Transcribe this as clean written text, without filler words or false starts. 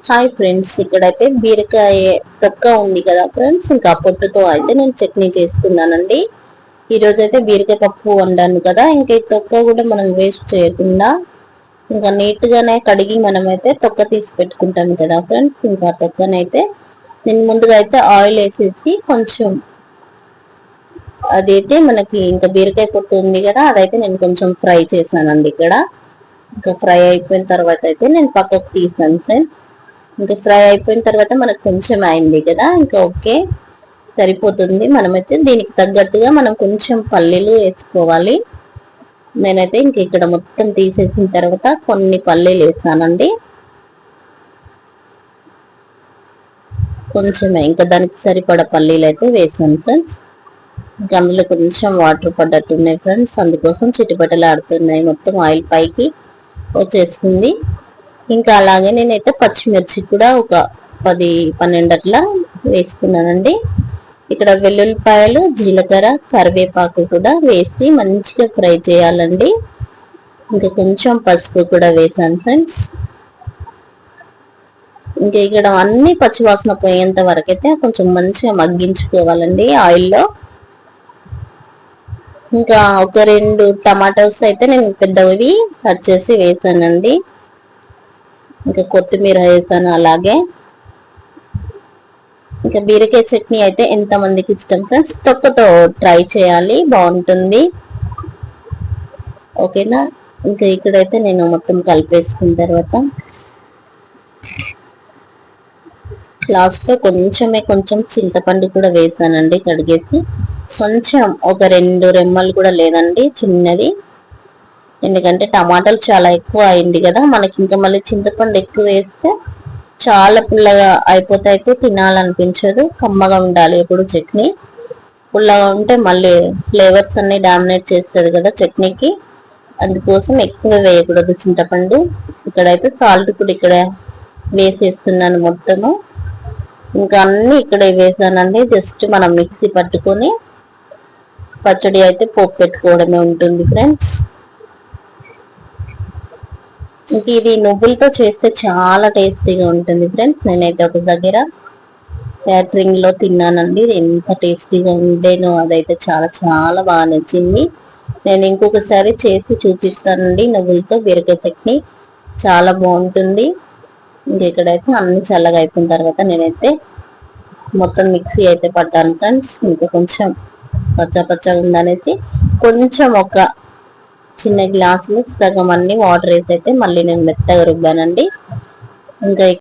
Hi friends, ఇక్కడైతే బీరకాయ తొక్క ఉంది కదా ఫ్రెండ్స్, ఇంకా పొట్టుతో అయితే నేను చట్నీ చేస్తున్నానండి. ఈరోజు అయితే బీరకాయ పప్పు వండాను కదా, ఇంకా ఈ తొక్క కూడా మనం వేస్ట్ చేయకుండా ఇంకా నీట్ గానే కడిగి మనమైతే తొక్క తీసి పెట్టుకుంటాం కదా ఫ్రెండ్స్. ఇంకా తొక్కనైతే నేను ముందుగా అయితే ఆయిల్ వేసేసి కొంచెం అదైతే మనకి ఇంకా బీరకాయ పొట్టు ఉంది కదా, అదైతే నేను కొంచెం ఫ్రై చేశానండి. ఇక్కడ ఇంకా ఫ్రై అయిపోయిన తర్వాత అయితే నేను పక్కకు తీసాను ఫ్రెండ్స్. ఇంకా ఫ్రై అయిపోయిన తర్వాత మనకు కొంచెం అయింది కదా, ఇంకా ఓకే సరిపోతుంది. మనమైతే దీనికి తగ్గట్టుగా మనం కొంచెం పల్లీలు వేసుకోవాలి. నేనైతే ఇంక ఇక్కడ మొత్తం తీసేసిన తర్వాత కొన్ని పల్లీలు వేసానండి. కొంచెమే, ఇంకా దానికి సరిపడా పల్లీలు అయితే వేసాను ఫ్రెండ్స్. ఇంకా అందులో కొంచెం వాటర్ పడ్డట్టున్నాయి ఫ్రెండ్స్, అందుకోసం చిటిపటలు ఆడుతున్నాయి, మొత్తం ఆయిల్ పైకి వచ్చేస్తుంది. ఇంకా అలాగే నేనైతే పచ్చిమిర్చి కూడా ఒక 10-12 అట్లా వేసుకున్నానండి. ఇక్కడ వెల్లుల్లిపాయలు, జీలకర్ర, కరివేపాకు కూడా వేసి మంచిగా ఫ్రై చేయాలండి. ఇంకా కొంచెం పసుపు కూడా వేసాను ఫ్రెండ్స్. ఇంకా ఇక్కడ అన్ని పచ్చివాసన పోయేంత వరకు అయితే కొంచెం మంచిగా మగ్గించుకోవాలండి ఆయిల్లో. ఇంకా ఒక 2 టమాటోస్ అయితే నేను పెద్దవి కట్ చేసి వేసానండి. ఇంకా కొత్తిమీర వేసాను. అలాగే ఇంకా బీరకాయ చట్నీ అయితే ఎంత మందికి ఇష్టం ఫ్రెండ్స్, తొక్కతో ట్రై చేయాలి, బాగుంటుంది. ఓకేనా. ఇంకా ఇక్కడైతే నేను మొత్తం కలిపేసుకున్న తర్వాత లాస్ట్ లో కొంచెం చింతపండు కూడా వేసానండి కడిగేసి. కొంచెం ఒక 2 రెమ్మలు కూడా లేదండి, చిన్నది. ఎందుకంటే టమాటాలు చాలా ఎక్కువ అయింది కదా మనకి, ఇంకా మళ్ళీ చింతపండు ఎక్కువ వేస్తే చాలా పుల్లగా అయిపోతే అయితే తినాలనిపించదు. కమ్మగా ఉండాలి ఎప్పుడు చట్నీ. పుల్లగా ఉంటే మళ్ళీ ఫ్లేవర్స్ అన్ని డామినేట్ చేస్తుంది కదా చట్నీకి, అందుకోసం ఎక్కువ వేయకూడదు చింతపండు. ఇక్కడైతే సాల్ట్ కూడా ఇక్కడ వేసేస్తున్నాను మొత్తము. ఇంకా అన్ని ఇక్కడే వేసానండి. జస్ట్ మనం మిక్సీ పట్టుకొని పచ్చడి అయితే పోపు పెట్టుకోవడమే ఉంటుంది ఫ్రెండ్స్. ఇంక ఇది నువ్వులతో చేస్తే చాలా టేస్టీగా ఉంటుంది ఫ్రెండ్స్. నేనైతే ఒక దగ్గర క్యాటరింగ్ లో తిన్నానండి, ఎంత టేస్టీగా ఉండేనో. అదైతే చాలా చాలా బాగా నచ్చింది. నేను ఇంకొకసారి చేసి చూపిస్తానండి నువ్వులతో బీరకాయ చట్నీ, చాలా బాగుంటుంది. ఇంక ఇక్కడైతే అన్ని చల్లగా అయిపోయిన తర్వాత నేనైతే మొత్తం మిక్సీ అయితే పట్టాను ఫ్రెండ్స్. ఇంకా కొంచెం పచ్చగా ఉందనేసి కొంచెం ఒక చిన్న గ్లాసులో సగం అన్ని వాటర్ వేసి అయితే మళ్ళీ నేను మెత్తగా రుబ్బానండి. ఇంకా